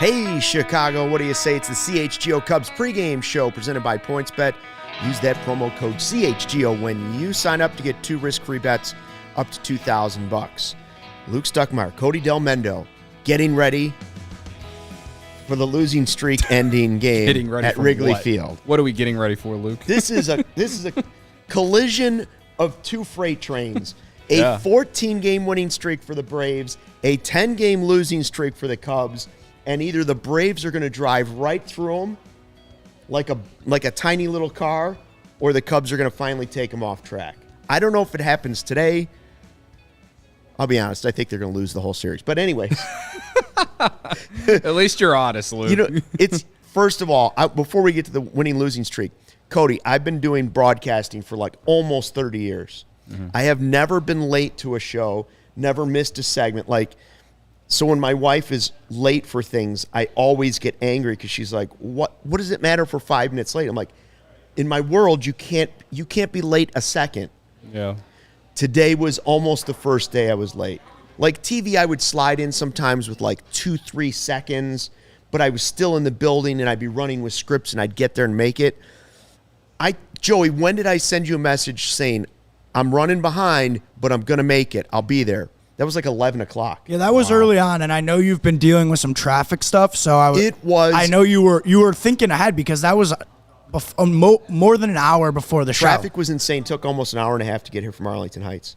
Hey, Chicago, what do you say? It's the CHGO Cubs Pregame show presented by PointsBet. Use that promo code CHGO when you sign up to get 2 risk-free bets up to $2,000. Luke Stuckmeyer, Cody Del Mendo, getting ready for the losing streak ending game at Wrigley Field. What are we getting ready for, Luke? This is a collision of 2 freight trains. A 14-game winning streak for the Braves, a 10-game losing streak for the Cubs. And either the Braves are going to drive right through them like a tiny little car, or the Cubs are going to finally take them off track. I don't know if it happens today. I'll be honest. I think they're going to lose the whole series. But anyways. At least you're honest, Luke. You know, it's first of all, before we get to the winning-losing streak, Cody, I've been doing broadcasting for like almost 30 years. Mm-hmm. I have never been late to a show, never missed a segment. So when my wife is late for things, I always get angry because she's like, "What does it matter for 5 minutes late?" I'm like, in my world, you can't be late a second. Yeah. Today was almost the first day I was late. Like TV, I would slide in sometimes with like 2-3 seconds, but I was still in the building and I'd be running with scripts and I'd get there and make it. Joey, when did I send you a message saying I'm running behind, but I'm gonna make it? I'll be there. That was like 11 o'clock. Yeah, that was early on, and I know you've been dealing with some traffic stuff, so I know you were thinking ahead because that was more than an hour before the show. Traffic was insane. Took almost an hour and a half to get here from Arlington Heights.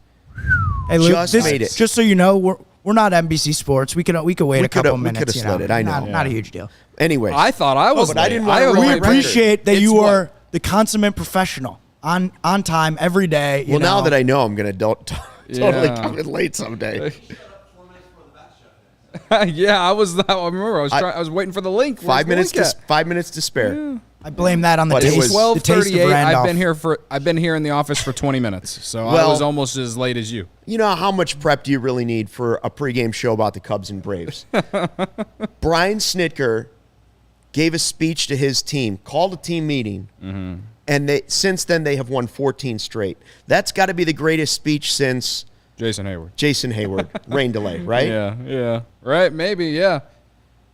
Hey, Luke, made it. Just so you know, we're not NBC Sports. We could wait a couple minutes. We could have slid it. I know. Not a huge deal. Anyway, I thought I was. But late. I didn't want to. We appreciate that you are the consummate professional on time every day. Well, now that I know, I'm going to totally come in late someday. Yeah, I remember. I was waiting for the link. 5 minutes. 5 minutes to spare. Yeah. I blame that on the taste. It was 12:38. Randolph. I've been here in the office for 20 minutes, so I was almost as late as you. You know how much prep do you really need for a pregame show about the Cubs and Braves? Brian Snitker gave a speech to his team, called a team meeting, and since then they have won 14 straight. That's got to be the greatest speech since Jason Hayward. Rain delay, right? Yeah. Right, maybe, yeah.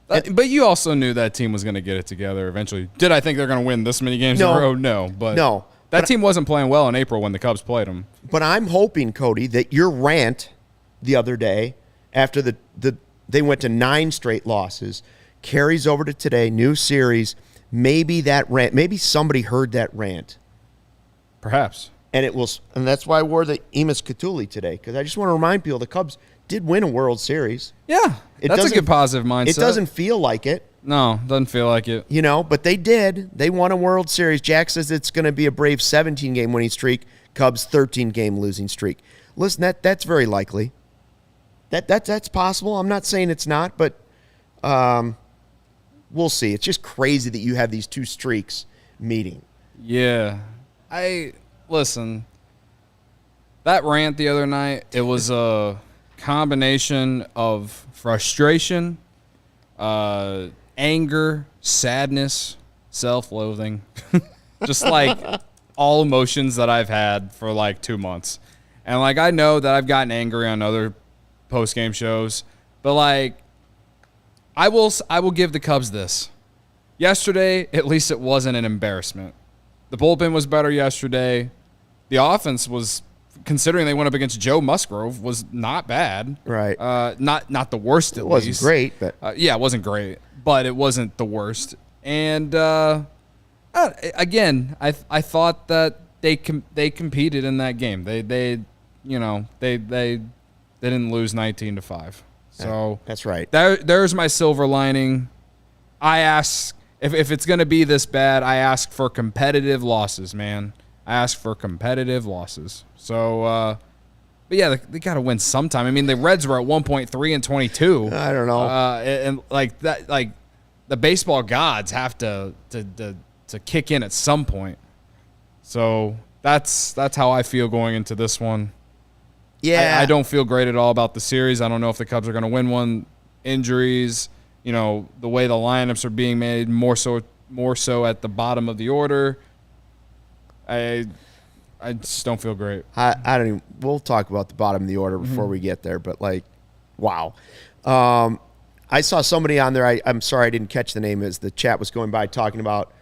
But you also knew that team was going to get it together eventually. Did I think they're going to win this many games in a row? No. But that team wasn't playing well in April when the Cubs played them. But I'm hoping, Cody, that your rant the other day after they went to 9 straight losses carries over to today, new series. Maybe somebody heard that rant. Perhaps. And that's why I wore the Emus Cthulhu today, because I just want to remind people the Cubs did win a World Series. Yeah, that's a good positive mindset. It doesn't feel like it. No, doesn't feel like it. You know, but they did. They won a World Series. Jack says it's going to be a Braves 17-game winning streak, Cubs 13-game losing streak. Listen, that's very likely. That's possible. I'm not saying it's not, but we'll see. It's just crazy that you have these 2 streaks meeting. Yeah. Listen, that rant the other night, it was a combination of frustration, anger, sadness, self-loathing, just like all emotions that I've had for like 2 months. And like I know that I've gotten angry on other post-game shows, but like I will give the Cubs this. Yesterday, at least it wasn't an embarrassment. The bullpen was better yesterday. The offense was, considering they went up against Joe Musgrove, was not bad. Right. Not the worst, at least. It wasn't great. But it wasn't great, but it wasn't the worst. And, again, I thought that they competed in that game. They didn't lose 19-5. So that's right. There's my silver lining. I ask, if it's going to be this bad, I ask for competitive losses, man. I ask for competitive losses. So But yeah, they got to win sometime. I mean, the Reds were at 1.3 and 22. I don't know. And like that, like the baseball gods have to kick in at some point. So that's how I feel going into this one. Yeah. I don't feel great at all about the series. I don't know if the Cubs are going to win one. Injuries, the way the lineups are being made, more so at the bottom of the order. I just don't feel great. I don't even. We'll talk about the bottom of the order before we get there. But wow. I saw somebody on there. I'm sorry I didn't catch the name as the chat was going by talking about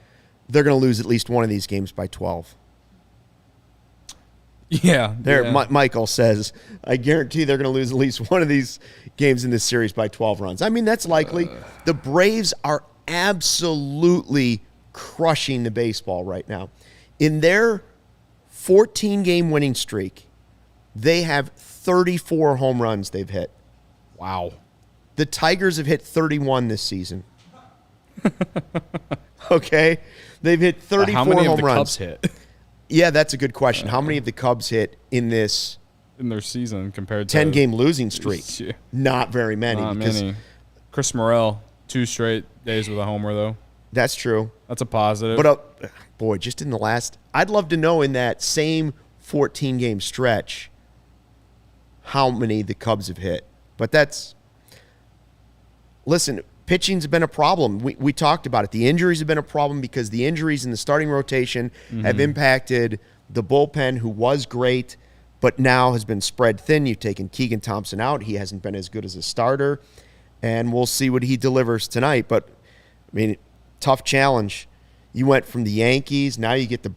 they're going to lose at least one of these games by 12. Yeah. Michael says, I guarantee they're going to lose at least one of these games in this series by 12 runs. I mean, that's likely. The Braves are absolutely crushing the baseball right now. In their 14-game winning streak, they have 34 home runs they've hit. Wow. The Tigers have hit 31 this season. Okay? They've hit 34 home runs. How many of the Cubs hit? Yeah, that's a good question. How many of the Cubs hit in their season compared to 10-game losing streak? Yeah. Not very many. Not many. Chris Morel, 2 straight days with a homer, though. That's true. That's a positive. But, boy, just in the last – I'd love to know in that same 14-game stretch how many the Cubs have hit. But that's – listen, pitching's been a problem. We talked about it. The injuries have been a problem because the injuries in the starting rotation have impacted the bullpen, who was great, but now has been spread thin. You've taken Keegan Thompson out. He hasn't been as good as a starter, and we'll see what he delivers tonight. But, I mean, tough challenge. You went from the Yankees. Now you get the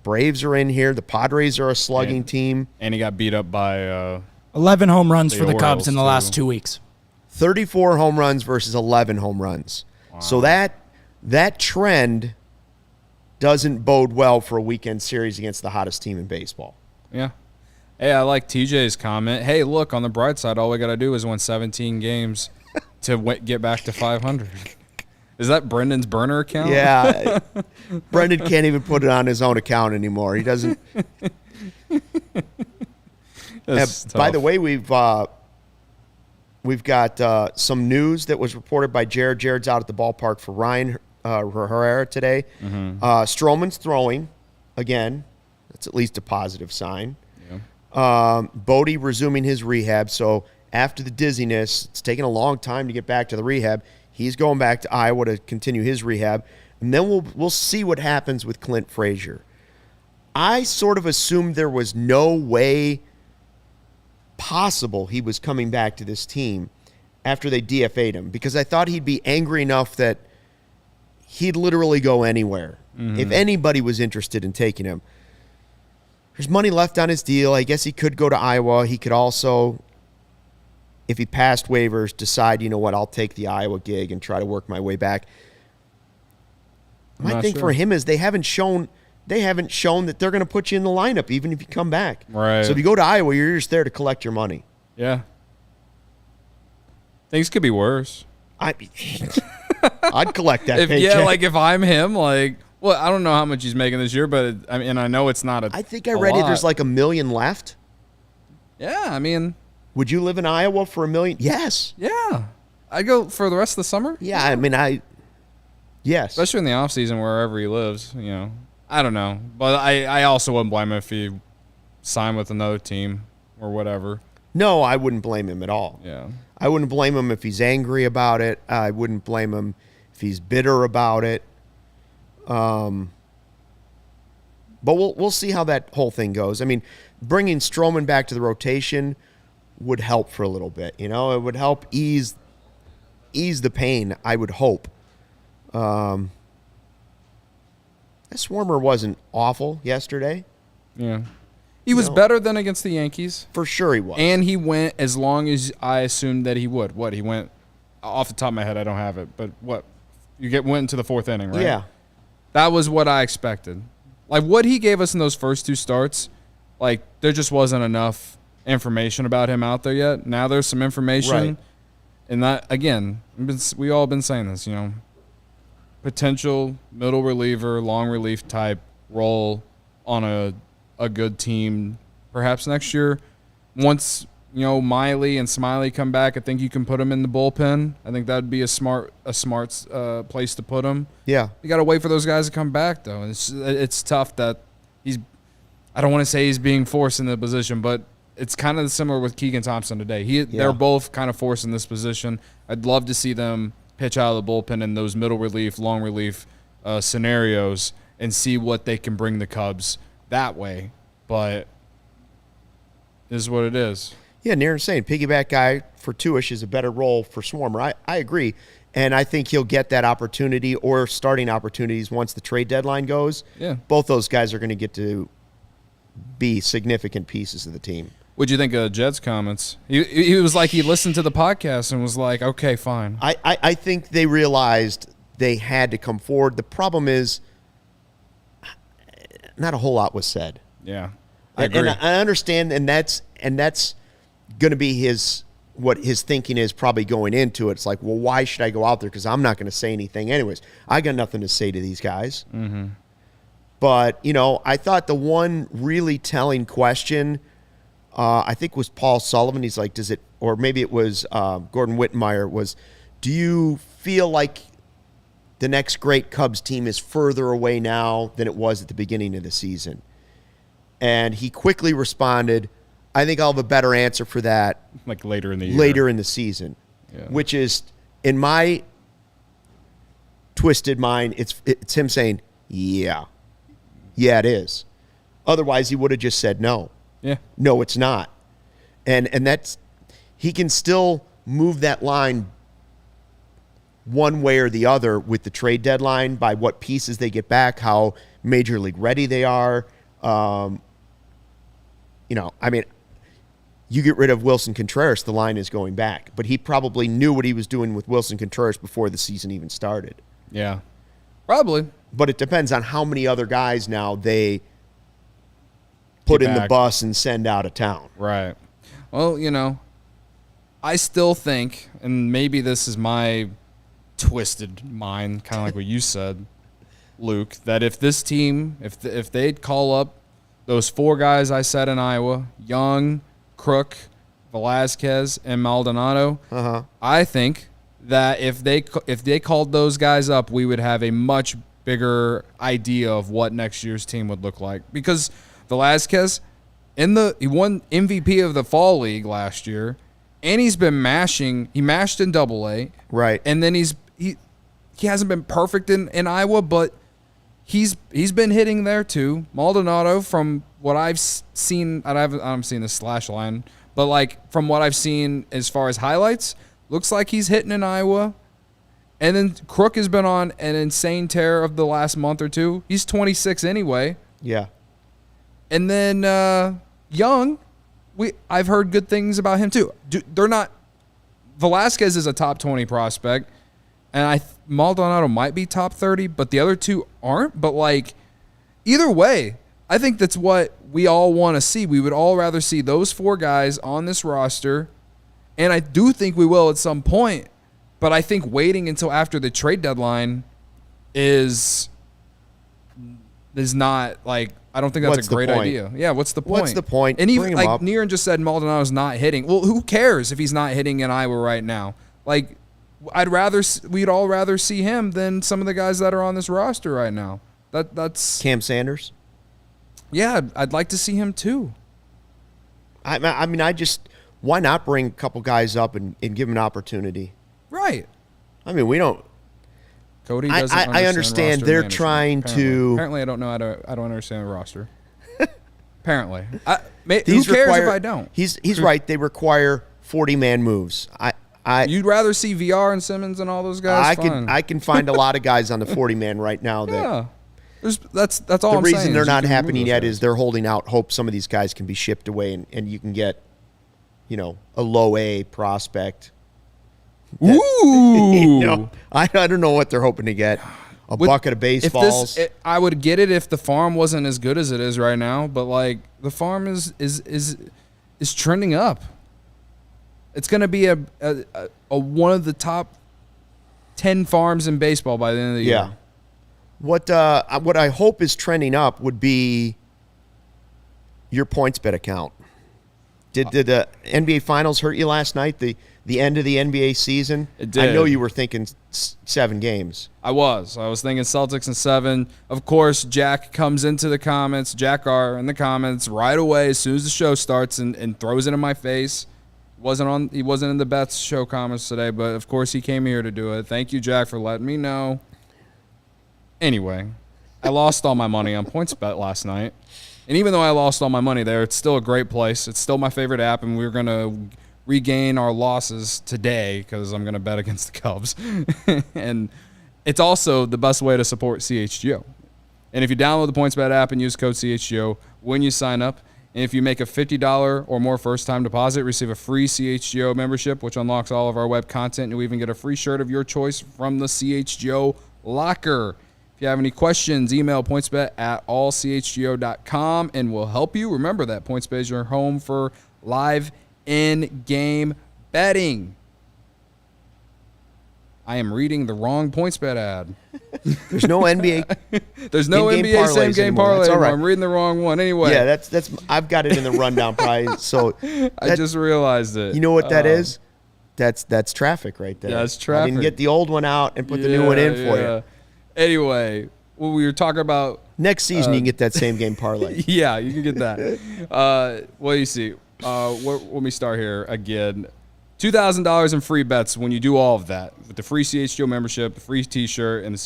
Braves are in here. The Padres are a slugging team. And he got beat up by 11 home runs for the Cubs in the last 2 weeks. 34 home runs versus 11 home runs. Wow. So that trend doesn't bode well for a weekend series against the hottest team in baseball. Yeah. Hey, I like TJ's comment. Hey, look, on the bright side, all we got to do is win 17 games to get back to 500. Is that Brendan's burner account? Yeah. Brendan can't even put it on his own account anymore. He doesn't. By the way, we've got some news that was reported by Jared. Jared's out at the ballpark for Ryan Herrera today. Stroman's throwing again. That's at least a positive sign. Yeah. Bodie resuming his rehab. So after the dizziness, it's taken a long time to get back to the rehab. He's going back to Iowa to continue his rehab. And then we'll see what happens with Clint Frazier. I sort of assumed there was no way possible he was coming back to this team after they DFA'd him, because I thought he'd be angry enough that he'd literally go anywhere if anybody was interested in taking him. There's money left on his deal. I guess he could go to Iowa. He could also, if he passed waivers, decide, you know what, I'll take the Iowa gig and try to work my way back. My thing for him is they haven't shown that they're going to put you in the lineup even if you come back. Right. So if you go to Iowa, you're just there to collect your money. Yeah. Things could be worse. I'd collect that paycheck. Yeah, like if I'm him, I don't know how much he's making this year, but I know it's not I think I read there's like $1 million left. Yeah, I mean. Would you live in Iowa for $1 million? Yes. Yeah. I'd go for the rest of the summer. Yeah, I mean, yes. Especially in the off season, wherever he lives, I don't know. But I also wouldn't blame him if he signed with another team or whatever. No, I wouldn't blame him at all. Yeah. I wouldn't blame him if he's angry about it. I wouldn't blame him if he's bitter about it. But we'll see how that whole thing goes. I mean, bringing Stroman back to the rotation would help for a little bit. It would help ease the pain, I would hope. Swarmer wasn't awful yesterday. Yeah. He was better than against the Yankees. For sure he was. And he went as long as I assumed that he would. He went, off the top of my head, I don't have it, but went into the 4th inning, right? Yeah. That was what I expected. What he gave us in those first 2 starts, there just wasn't enough information about him out there yet. Now there's some information. Right. And that, again, we all been saying this, potential middle reliever, long relief type role on a good team perhaps next year. once Miley and Smiley come back, I think you can put him in the bullpen. I think that'd be a smart place to put him. Yeah, you got to wait for those guys to come back though. It's tough that he's. I don't want to say he's being forced in the position, but it's kind of similar with Keegan Thompson today. They're both kind of forced in this position. I'd love to see them pitch out of the bullpen in those middle relief, long relief scenarios and see what they can bring the Cubs that way. But it is what it is. Yeah, Nairn's saying piggyback guy for Tuish is a better role for Swarmer. I agree. And I think he'll get that opportunity or starting opportunities once the trade deadline goes. Yeah. Both those guys are going to get to be significant pieces of the team. What'd you think of Jed's comments? He was like, he listened to the podcast and was like, okay, fine. I think they realized they had to come forward. The problem is not a whole lot was said. Yeah, I agree. And I understand, and that's going to be what his thinking is probably going into it. It's like, well, why should I go out there? Because I'm not going to say anything anyways. I got nothing to say to these guys. Mm-hmm. But, I thought the one really telling question, I think was Paul Sullivan. He's like, or maybe it was Gordon Wittenmeyer, was, do you feel like the next great Cubs team is further away now than it was at the beginning of the season? And he quickly responded, I think I'll have a better answer for that. Like later in the year. Later in the season. Yeah. Which is, in my twisted mind, it's him saying, yeah. Yeah, it is. Otherwise, he would have just said no. Yeah. No, it's not. And that's, he can still move that line one way or the other with the trade deadline by what pieces they get back, how major league ready they are. You get rid of Wilson Contreras, the line is going back. But he probably knew what he was doing with Wilson Contreras before the season even started. Yeah, probably. But it depends on how many other guys now they put in the bus and send out of town. Right. Well, I still think, and maybe this is my twisted mind, kind of like what you said, Luke, that if this team, if they'd call up those four guys I said in Iowa, Young, Crook, Velazquez, and Maldonado, I think that if they called those guys up, we would have a much bigger idea of what next year's team would look like. Because Velazquez, he won MVP of the Fall League last year, and he's been mashing. He mashed in Double-A, right? And then he hasn't been perfect in Iowa, but he's been hitting there too. Maldonado, from what I've seen, I haven't seen the slash line, but like from what I've seen as far as highlights, looks like he's hitting in Iowa. And then Crook has been on an insane tear of the last month or two. He's 26 anyway. Yeah. And then Young, I've heard good things about him too. They're not. Velazquez is a top 20 prospect, and Maldonado might be top 30, but the other two aren't. But like, either way, I think that's what we all want to see. We would all rather see those four guys on this roster, and I do think we will at some point. But I think waiting until after the trade deadline is not like, I don't think that's a great idea. Yeah, what's the point? What's the point? And even like Nieren just said Maldonado's not hitting. Well, who cares if he's not hitting in Iowa right now? Like, we'd all rather see him than some of the guys that are on this roster right now. That's Cam Sanders. Yeah, I'd like to see him too. I mean, why not bring a couple guys up and give them an opportunity? Right. I mean, we don't. Cody doesn't I understand they're management. trying to. Apparently, I don't know how to. I don't understand the roster. Apparently, who cares if I don't? He's right. They require 40-man moves. You'd rather see VR and Simmons and all those guys. I can find a lot of guys on the 40-man right now. Yeah. That's all I'm saying. The reason they're not happening yet is they're holding out hope some of these guys can be shipped away and you can get, a low A prospect. Ooh. I don't know what they're hoping to get. A bucket of baseballs. I would get it if the farm wasn't as good as it is right now, but like the farm is trending up. It's going to be a one of the top 10 farms in baseball by the end of the year. Yeah. What I hope is trending up would be your points bet account. Did the NBA Finals hurt you last night? The end of the NBA season? It did. I know you were thinking 7 games. I was thinking Celtics in 7. Of course, Jack comes into the comments, Jack R. in the comments right away as soon as the show starts and throws it in my face. He wasn't in the Beth's show comments today, but of course he came here to do it. Thank you, Jack, for letting me know. Anyway, I lost all my money on PointsBet last night. And even though I lost all my money there, it's still a great place. It's still my favorite app, and we're going to regain our losses today because I'm going to bet against the Cubs. And it's also the best way to support CHGO. And if you download the PointsBet app and use code CHGO when you sign up, and if you make a $50 or more first-time deposit, receive a free CHGO membership, which unlocks all of our web content. You'll even get a free shirt of your choice from the CHGO locker. If you have any questions, email pointsbet@allchgo.com, and we'll help you. Remember that PointsBet is your home for live in-game betting. I am reading the wrong PointsBet ad. There's no NBA. There's no NBA same-game parlay. All right. I'm reading the wrong one. Anyway. Yeah, that's. I've got it in the rundown probably. So I just realized it. You know what that is? That's traffic right there. That's traffic. I didn't get the old one out and put the new one in for you. Anyway, what we were talking about. Next season, you can get that same-game parlay. Yeah, you can get that. What do you see? Let me start here again. $2,000 in free bets when you do all of that with the free CHGO membership, the free T-shirt, and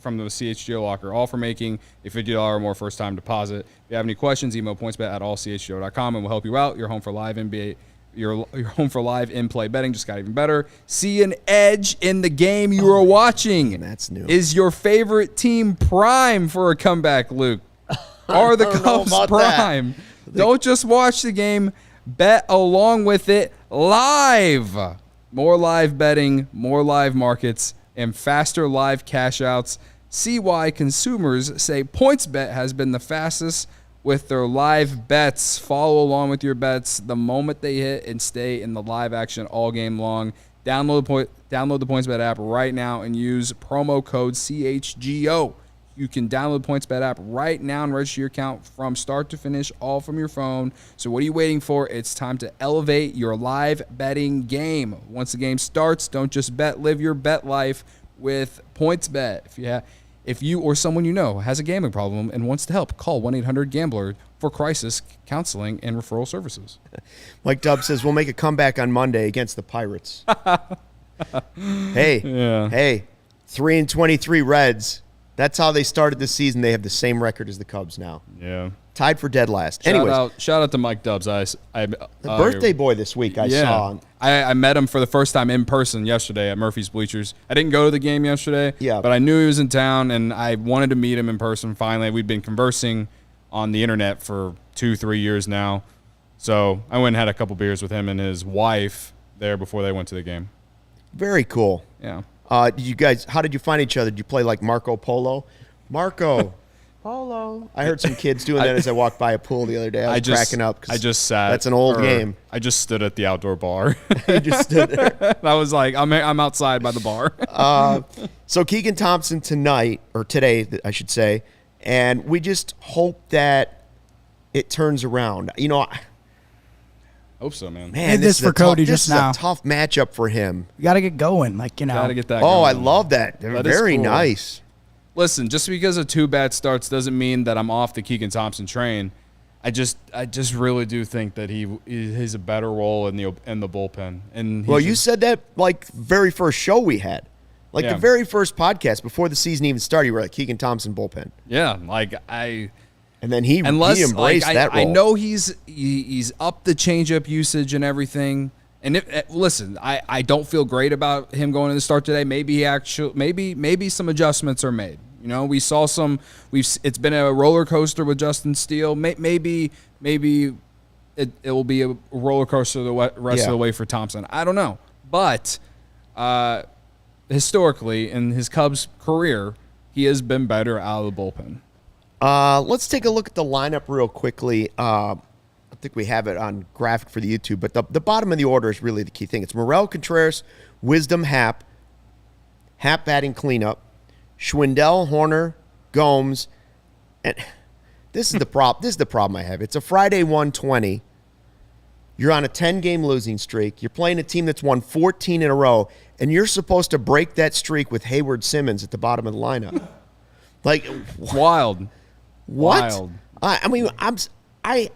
from the CHGO locker, all for making a $50 or more first-time deposit. If you have any questions, email pointsbet@allchgo.com, and we'll help you out. You're home for live NBA. You're home for live in-play betting. Just got even better. See an edge in the game you are watching. That's new. Is your favorite team prime for a comeback, Luke? Are the Cubs prime? Don't just watch the game. Bet along with it live. More live betting, more live markets, and faster live cash outs. See why consumers say PointsBet has been the fastest with their live bets. Follow along with your bets the moment they hit and stay in the live action all game long. Download the PointsBet app right now and use promo code CHGO. You can download the PointsBet app right now and register your account from start to finish, all from your phone. So what are you waiting for? It's time to elevate your live betting game. Once the game starts, don't just bet, live your bet life with PointsBet. If you or someone you know has a gambling problem and wants to help, call 1-800-GAMBLER for crisis counseling and referral services. Mike Dubb says we'll make a comeback on Monday against the Pirates. Hey, 3-23 Reds. That's how they started the season. They have the same record as the Cubs now. Yeah. Tied for dead last. Shout out to Mike Dubbs. The birthday boy this week I saw. I met him for the first time in person yesterday at Murphy's Bleachers. I didn't go to the game yesterday, but I knew he was in town, and I wanted to meet him in person finally. We'd been conversing on the internet for 2-3 years now. So I went and had a couple beers with him and his wife there before they went to the game. Very cool. Yeah. How did you find each other? Did you play like Marco Polo? Marco Polo. I heard some kids doing that as I walked by a pool the other day. I was cracking up. I just sat. That's an old game. I just stood at the outdoor bar. You just stood there. I was like, I'm outside by the bar. So Keegan Thompson today, I should say, and we just hope that it turns around. You know, Hope so, man. Man, this for Cody just now. This is a tough matchup for him. You got to get going, Got to get that. Oh, going. I love that. They're very nice. Listen, just because of 2 bad starts doesn't mean that I'm off the Keegan Thompson train. I just really do think that he's a better role in the bullpen. And you said that like very first show we had. The very first podcast before the season even started, you were like Keegan Thompson bullpen. Yeah, and then he embraced that role. I know he's upped the changeup usage and everything. And listen, I don't feel great about him going to the start today. Maybe some adjustments are made. You know, we saw some. It's been a roller coaster with Justin Steele. Maybe it will be a roller coaster the rest of the way for Thompson. I don't know, but historically in his Cubs career, he has been better out of the bullpen. Let's take a look at the lineup real quickly. I think we have it on graphic for the YouTube, but the bottom of the order is really the key thing. It's Morel, Contreras, Wisdom, Happ batting cleanup, Schwindel, Horner, Gomes, and this is the problem I have. It's a Friday 120, You're on a 10-game losing streak. You're playing a team that's won 14 in a row, and you're supposed to break that streak with Hayward Simmons at the bottom of the lineup. Like, wild. What? Wild. I mean, I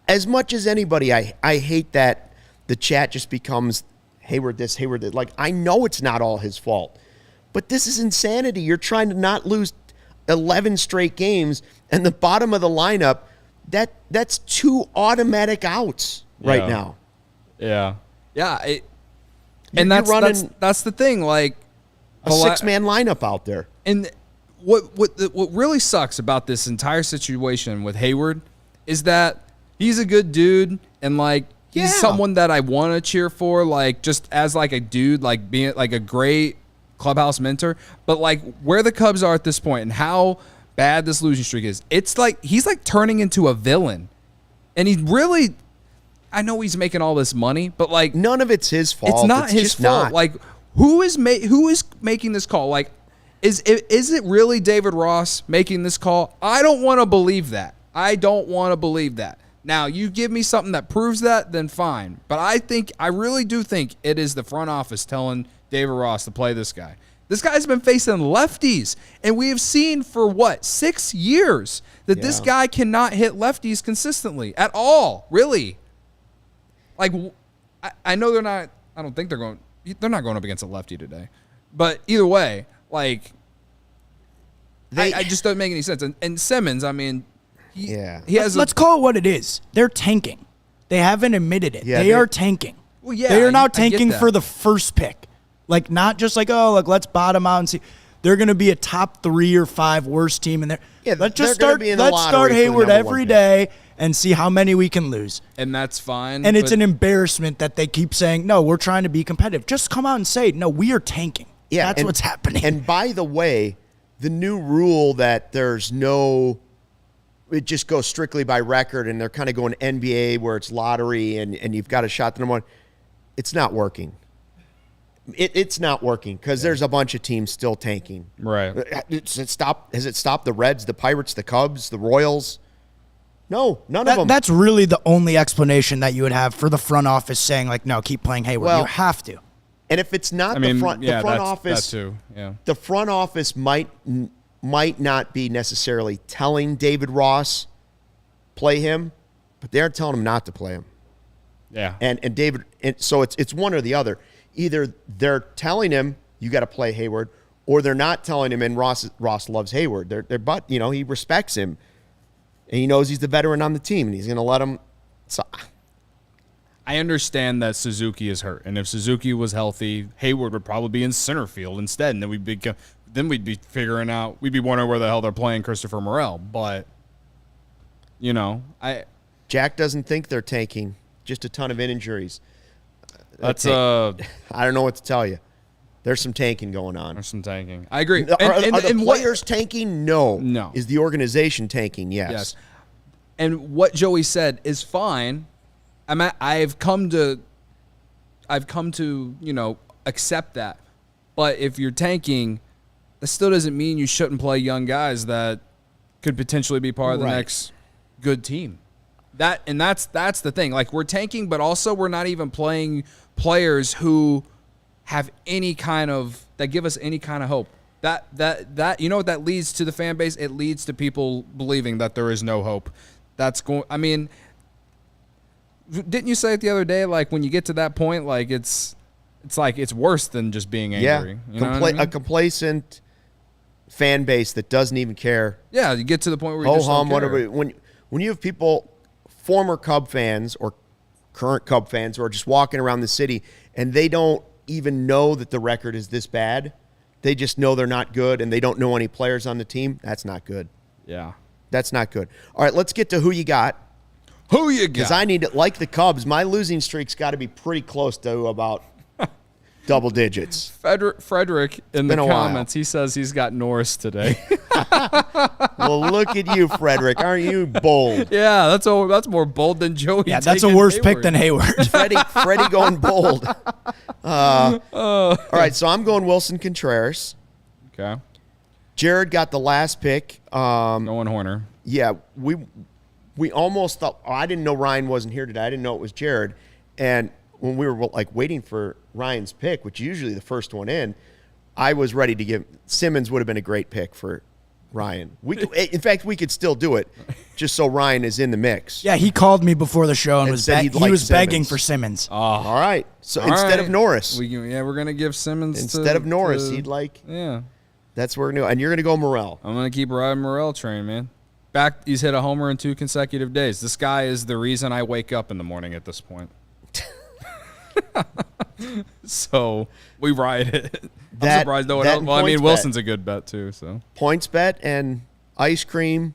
as much as anybody, I hate that the chat just becomes Hayward this, Hayward that. Like, I know it's not all his fault, but this is insanity. You're trying to not lose 11 straight games, and the bottom of the lineup, that's 2 automatic outs right now. Yeah. Yeah. And that's the thing. Like, a 6-man lineup out there. And what really sucks about this entire situation with Hayward is that he's a good dude, and like he's someone that I want to cheer for, like just as like a dude, like being like a great clubhouse mentor. But like where the Cubs are at this point and how bad this losing streak is, it's like he's like turning into a villain, and he really. I know he's making all this money, but like none of it's his fault. It's not his fault. Not. Like who is making this call? Like is it really David Ross making this call? I don't want to believe that. Now, you give me something that proves that, then fine. But I really do think it is the front office telling David Ross to play this guy. This guy's been facing lefties, and we have seen for 6 years that this guy cannot hit lefties consistently at all, really. Like, I know they're not. I don't think they're going. They're not going up against a lefty today. But either way, like, I just don't make any sense. And Simmons, I mean, he has. Let's call it what it is. They're tanking. They haven't admitted it. Yeah, they are tanking. Well, yeah, they are now tanking for the first pick. Like, not just like, oh, like let's bottom out and see. They're going to be a top 3 or 5 worst team in there. Yeah, let's start Hayward every day and see how many we can lose. And that's fine. And it's an embarrassment that they keep saying, no, we're trying to be competitive. Just come out and say, no, we are tanking. Yeah, that's what's happening. And by the way, the new rule that it just goes strictly by record, and they're kind of going NBA where it's lottery and you've got a shot to number one. It's not working. It's not working because there's a bunch of teams still tanking. Right. Has it stopped the Reds, the Pirates, the Cubs, the Royals? No, none of them. That's really the only explanation that you would have for the front office saying, like, no, keep playing Hayward. You have to. And if it's not the front office, that too. Yeah. The front office might not be necessarily telling David Ross play him, but they're telling him not to play him. Yeah. And David, so it's one or the other. Either they're telling him you got to play Hayward, or they're not telling him. And Ross loves Hayward. But he respects him, and he knows he's the veteran on the team, and he's going to let him. So, I understand that Suzuki is hurt, and if Suzuki was healthy, Hayward would probably be in center field instead, and then we'd be figuring out. We'd be wondering where the hell they're playing Christopher Morel. But Jack doesn't think they're tanking. Just a ton of injuries. That's I don't know what to tell you. There's some tanking going on. There's some tanking. I agree. Are the players tanking? No. No. Is the organization tanking? Yes. And what Joey said is fine. I've come to accept that. But if you're tanking, that still doesn't mean you shouldn't play young guys that could potentially be part of the next good team. That's the thing. Like, we're tanking, but also we're not even playing players who have any kind of that give us any kind of hope. That you know what that leads to the fan base? It leads to people believing that there is no hope. I mean, didn't you say it the other day? Like, when you get to that point, like it's like it's worse than just being angry. Yeah, you know what I mean? A complacent fan base that doesn't even care. Yeah, you get to the point where you just don't care. When you have people, former Cub fans or current Cub fans, who are just walking around the city and they don't even know that the record is this bad. They just know they're not good and they don't know any players on the team. That's not good. Yeah. That's not good. All right, let's get to who you got. Who you got? Because I need to, like the Cubs, my losing streak's got to be pretty close to about double digits. Frederick in the comments, he says he's got Norris today. Well, look at you, Frederick. Aren't you bold? Yeah, that's more bold than Joey. Yeah, that's a worse pick than Hayward. Freddie going bold. All right, so I'm going Wilson Contreras. Okay. Jared got the last pick. Going Horner. Yeah, we almost thought, I didn't know Ryan wasn't here today. I didn't know it was Jared. And when we were like waiting for Ryan's pick, which is usually the first one in, I was ready to give Simmons would have been a great pick for Ryan. In fact, we could still do it just so Ryan is in the mix. Yeah, he called me before the show and was begging for Simmons. Oh. All right. So instead of Norris. We're going to give Simmons instead of Norris, he'd like. Yeah. That's where we're going to go. And you're going to go Morel. I'm going to keep riding Morel train, man. He's hit a homer in 2 consecutive days. This guy is the reason I wake up in the morning at this point. So we ride it. I'm surprised no one else. Well, I mean, Wilson's a good bet too. So points bet and ice cream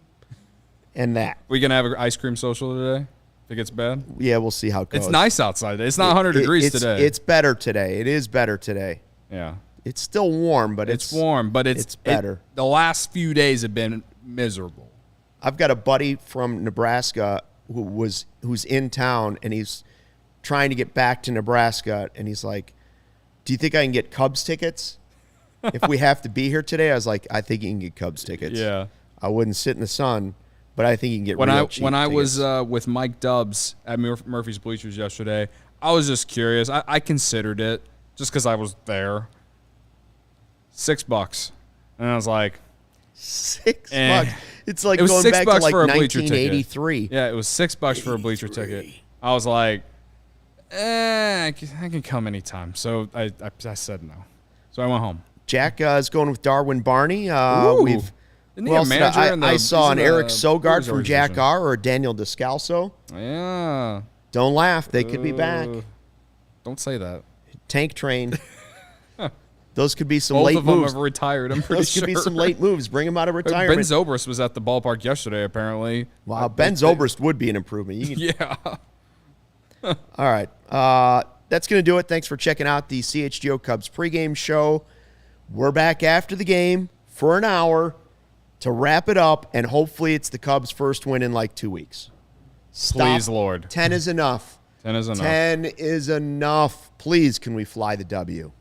and that. We gonna have an ice cream social today if it gets bad? Yeah, we'll see how it goes. It's nice outside. It's not 100 degrees today. It's better today. It is better today. Yeah. It's still warm, but it's warm, but it's better. The last few days have been miserable. I've got a buddy from Nebraska who's in town, and he's trying to get back to Nebraska, and he's like, do you think I can get Cubs tickets if we have to be here today? I was like, I think you can get Cubs tickets. Yeah. I wouldn't sit in the sun, but I think you can get when real cheap When I tickets. was with Mike Dubbs at Murphy's Bleachers yesterday, I was just curious. I considered it just because I was there. $6. And I was like, $6. It's like going back to like 1983. Yeah, it was $6 for a bleacher ticket. I was like, I can come anytime. So I said no. So I went home. Jack is going with Darwin Barney. Isn't he a manager? I saw an Eric Sogard from Jack R. or a Daniel Descalso. Yeah. Don't laugh. They could be back. Don't say that. Tank train. Those could be some Both late of moves. them have retired, I'm pretty sure. Those could be some late moves. Bring them out of retirement. Ben Zobrist was at the ballpark yesterday, apparently. Wow, Ben Zobrist would be an improvement. Yeah. All right. That's going to do it. Thanks for checking out the CHGO Cubs pregame show. We're back after the game for an hour to wrap it up, and hopefully it's the Cubs' first win in like 2 weeks. Please, Lord. 10 is enough. 10 is enough. 10 is enough. Please, can we fly the W?